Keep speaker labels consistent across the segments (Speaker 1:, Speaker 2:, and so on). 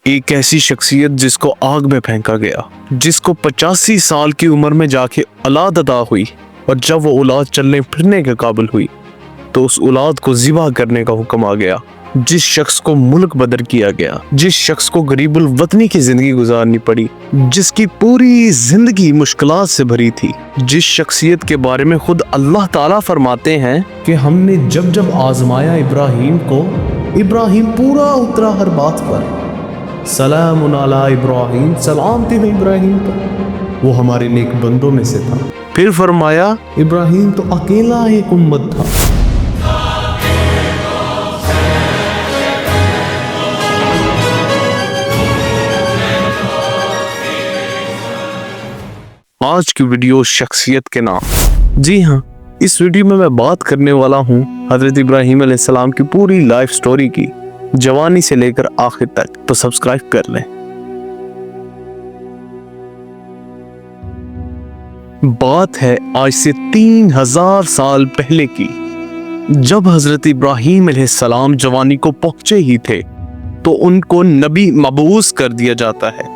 Speaker 1: एक ऐसी शख्सियत जिसको आग में फेंका गया, जिसको 85 साल की उम्र में जाके औलाद अता हुई, और जब वो औलाद चलने फिरने के काबिल हुई तो उस औलाद को ज़िबा करने का हुक्म आ गया। जिस शख्स को मुल्क बदर किया गया, जिस शख्स को गरीबुल वतनी की जिंदगी गुजारनी पड़ी, जिसकी पूरी जिंदगी मुश्किलात से भरी थी, जिस शख्सियत के बारे में खुद अल्लाह ताला फरमाते हैं कि हमने जब जब आजमाया इब्राहीम को, इब्राहीम पूरा उतरा हर बात पर। सलामुन अला इब्राहीम, सलाम थे इब्राहीम पर, वो हमारे नेक बंदों में से था। फिर फरमाया इब्राहीम तो अकेला एक उम्मत था। आज की वीडियो शख्सियत के नाम। जी हाँ, इस वीडियो में मैं बात करने वाला हूँ हजरत इब्राहीम अलैहिस्सलाम की पूरी लाइफ स्टोरी की, जवानी से लेकर आखिर तक। तो सब्सक्राइब कर लें। बात है आज से 3000 साल पहले की, जब हजरत इब्राहीम अलैहिस्सलाम जवानी को पहुंचे ही थे तो उनको नबी मबूस कर दिया जाता है।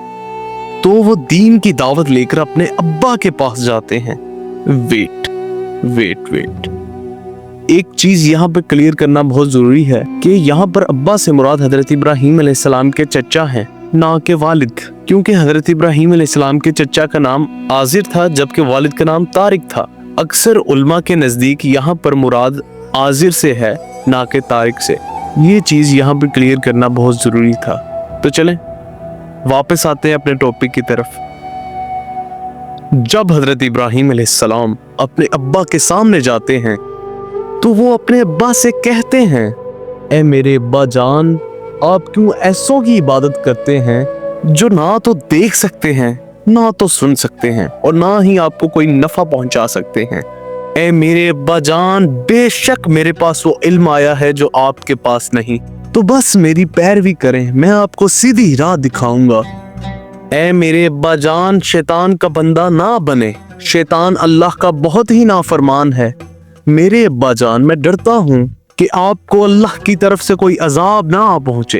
Speaker 1: तो वो दीन की दावत लेकर अपने अब्बा के पास जाते हैं। वेट एक चीज यहाँ पे क्लियर करना बहुत जरूरी है कि यहाँ पर अब्बा से मुराद हजरत इब्राहीम अलैहिस्सलाम के चचा हैं, ना के वालिद। क्योंकि हजरत इब्राहीम अलैहिस्सलाम के चचा का नाम आजिर था जबकि वालिद का नाम तारिक था। अक्सर उल्मा के नजदीक यहाँ पर मुराद आजिर से है, ना के तारिक से। ये चीज यहाँ पे क्लियर करना बहुत जरूरी था। तो चलें वापस आते हैं अपने टॉपिक की तरफ। जब हजरत इब्राहीम अलैहिस्सलाम अपने अब्बा के सामने जाते हैं तो वो अपने अब्बा से कहते हैं, ए मेरे अब्बा जान, आप क्यों ऐसों की इबादत करते हैं जो ना तो देख सकते हैं, ना तो सुन सकते हैं, और ना ही आपको कोई नफा पहुंचा सकते हैं। ए मेरे अब्बा जान, बेशक मेरे पास वो इल्म आया है जो आपके पास नहीं, तो बस मेरी पैरवी करें, मैं आपको सीधी राह दिखाऊंगा। ए मेरे अब्बा जान, शैतान का बंदा ना बने, शैतान अल्लाह का बहुत ही नाफरमान है। मेरे अब्बा जान, मैं डरता हूँ कि आपको अल्लाह की तरफ से कोई अजाब ना आ पहुंचे।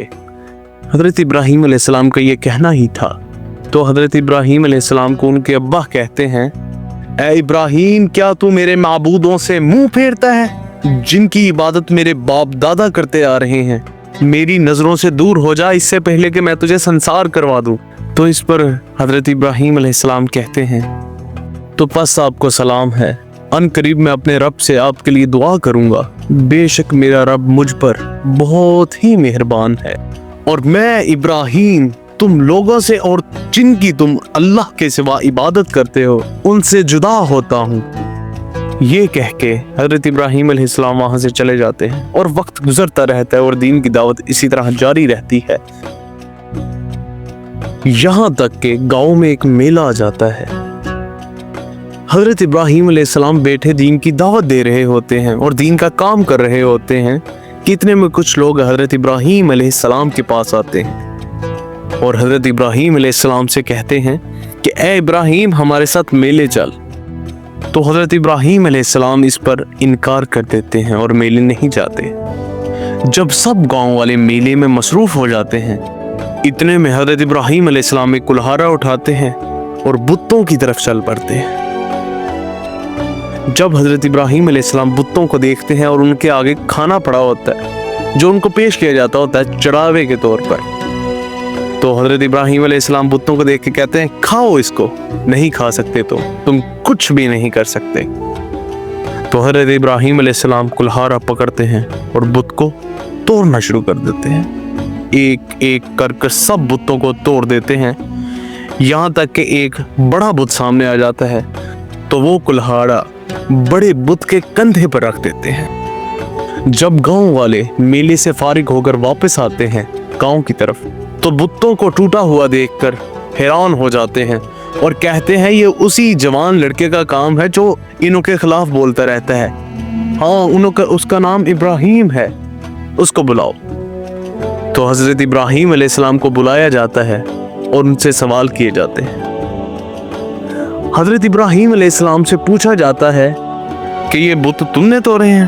Speaker 1: हजरत इब्राहीम अलैहिस्सलाम का ये कहना ही था। तो हजरत इब्राहीम अलैहिस्सलाम को उनके अब्बा कहते हैं, ए इब्राहीम, क्या तू मेरे माबूदों से मुंह फेरता है जिनकी इबादत मेरे बाप दादा करते आ रहे हैं? मेरी नजरों से दूर हो जा इससे पहले कि मैं तुझे संसार करवा दूं। तो इस पर हजरत इब्राहीम अलैहिस्सलाम कहते हैं, तो बस आपको सलाम है, अनकरीब मैं अपने रब से आपके लिए दुआ करूंगा। बेशक मेरा रब मुझ पर बहुत ही मेहरबान है, और मैं इब्राहीम तुम लोगों से और जिनकी तुम अल्लाह के सिवा इबादत करते हो उनसे जुदा होता हूँ। ये कह के हजरत इब्राहीम अलैहिस्सलाम वहां से चले जाते हैं, और वक्त गुजरता रहता है और दीन की दावत इसी तरह जारी रहती है। यहाँ तक के गांव में एक मेला आ जाता है। हजरत इब्राहीम अलैहिस्सलाम बैठे दीन की दावत दे रहे होते हैं और दीन का काम कर रहे होते हैं कि इतने में कुछ लोग हजरत इब्राहीम अलैहिस्सलाम के पास आते हैं और हजरत इब्राहीम अलैहिस्सलाम से कहते हैं कि ए इब्राहीम, हमारे साथ मेले चल। तो हजरत इब्राहीम अलैहिस्सलाम इस पर इनकार कर देते हैं और मेले नहीं जाते। जब सब गांव वाले मेले में मसरूफ हो जाते हैं, इतने में हजरत इब्राहीम अलैहिस्सलाम एक कुल्हाड़ा उठाते हैं और बुतों की तरफ चल पड़ते हैं। जब हजरत इब्राहीम अलैहिस्सलाम बुतों को देखते हैं और उनके आगे खाना पड़ा होता है जो उनको पेश किया जाता होता है चढ़ावे के तौर पर, तो हजरत इब्राहीम अलैहिस्सलाम बुतों को देख के कहते हैं, खाओ इसको। नहीं खा सकते तो तुम कुछ भी नहीं कर सकते। तो हजरत इब्राहीम अलैहिस्सलाम कुल्हाड़ा पकड़ते हैं और बुत को तोड़ना शुरू कर देते हैं। एक एक कर सब बुतों को तोड़ देते हैं, यहाँ तक कि एक बड़ा बुत सामने आ जाता है। तो वो कुल्हाड़ा बड़े बुत के कंधे पर रख देते हैं। जब गांव वाले मेले से फारिग होकर वापस आते हैं गांव की तरफ, तो बुतों को टूटा हुआ देखकर हैरान हो जाते हैं और कहते हैं, ये उसी जवान लड़के का काम है जो इनों के खिलाफ बोलता रहता है। हाँ, उसका नाम इब्राहीम है, उसको बुलाओ। तो हजरत इब्राहीम अलैहिस्सलाम को बुलाया जाता है और उनसे सवाल किए जाते हैं। हजरत इब्राहीम अलैहिस्सलाम से पूछा जाता है कि ये बुत तुमने तोड़े हैं?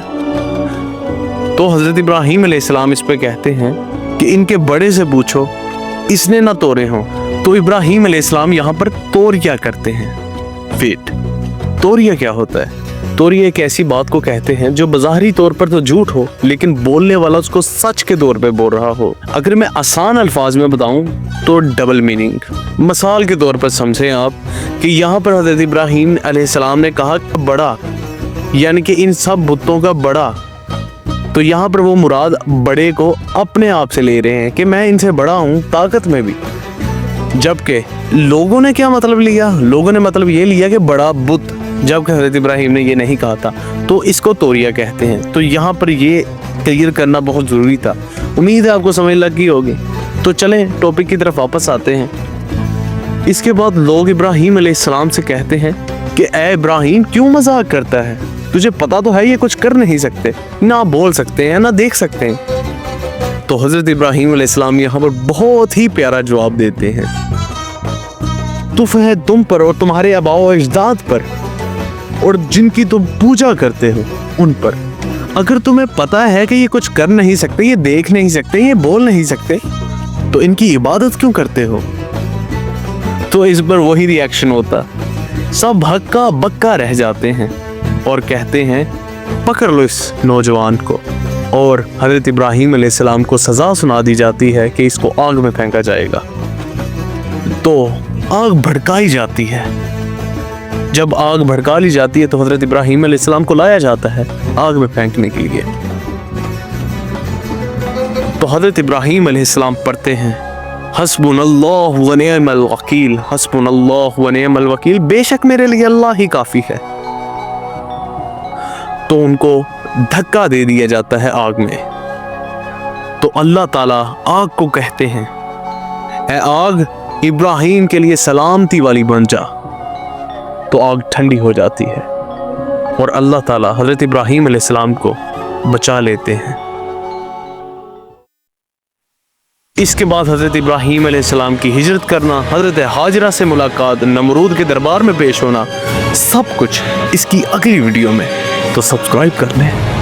Speaker 1: तो हजरत इब्राहीम अलैहिस्सलाम इस पे कहते हैं कि इनके बड़े से पूछो इसने ना तोड़े हों। तो इब्राहीम अलैहिस्सलाम यहाँ पर तोरिया करते हैं। वेट, तोरिया क्या होता है? तोरिया एक ऐसी बात को कहते हैं जो बाज़ाहिरी तौर पर तो झूठ हो, लेकिन बोलने वाला उसको सच के तौर पे बोल रहा हो। अगर मैं आसान अल्फाज में बताऊं तो डबल मीनिंग। मिसाल के तौर पर समझें आप कि यहाँ पर हज़रत इब्राहीम अलैहिस्सलाम ने कहा बड़ा, यानी कि इन सब बुतों का बड़ा। तो यहाँ पर वो मुराद बड़े को अपने आप से ले रहे हैं कि मैं इनसे बड़ा हूँ ताकत में भी। जबकि लोगों ने क्या मतलब लिया? लोगों ने मतलब ये लिया कि बड़ा बुत, जबकि हज़रत इब्राहीम ने ये नहीं कहा था। तो इसको तोरिया कहते हैं। तो यहाँ पर ये क्लियर करना बहुत ज़रूरी था। उम्मीद है आपको समझ लग गई होगी। तो चलें टॉपिक की तरफ वापस आते हैं। इसके बाद लोग इब्राहीम अलैहिस्सलाम से कहते हैं कि ए इब्राहीम, क्यों मजाक करता है? तुझे पता तो है ये कुछ कर नहीं सकते, ना बोल सकते हैं ना देख सकते हैं। तो हज़रत इब्राहीम अलैहिस्सलाम यहाँ पर बहुत ही प्यारा जवाब देते हैं। तुफ है तुम पर और तुम्हारे आबाओ अजदाद पर और जिनकी तुम पूजा करते हो उन पर। अगर तुम्हें पता है कि ये कुछ कर नहीं सकते, ये देख नहीं सकते, ये बोल नहीं सकते, तो इनकी इबादत क्यों करते हो? तो इस पर वही रिएक्शन होता, सब हक्का बक्का रह जाते हैं और कहते हैं पकड़ लो इस नौजवान को। और हज़रत इब्राहीम अलैहिस्सलाम को सज़ा सुना दी जाती है कि इसको आग में फेंका जाएगा। तो आग भड़काई जाती है। जब आग भड़का ली जाती है तो हज़रत इब्राहीम अलैहिस्सलाम को लाया जाता है आग में फेंकने के लिए। तो हज़रत इब्राहीम अलैहिस्सलाम पढ़ते हैं हस्बुनल्लाहु व निअमल वकील, हस्बुनल्लाहु व निअमल वकील, बेशक मेरे लिए अल्लाह ही काफ़ी है। तो उनको धक्का दे दिया जाता है आग में। तो अल्लाह ताला आग को कहते हैं ए आग, इब्राहीम के लिए सलामती वाली बन जा। तो आग ठंडी हो जाती है और अल्लाह ताला हज़रत इब्राहीम अलैहिस्सलाम को बचा लेते हैं। इसके बाद हज़रत इब्राहीम अलैहिस्सलाम की हिजरत करना, हज़रत हाजरा से मुलाकात, नमरूद के दरबार में पेश होना, सब कुछ इसकी अगली वीडियो में। तो सब्सक्राइब कर लें।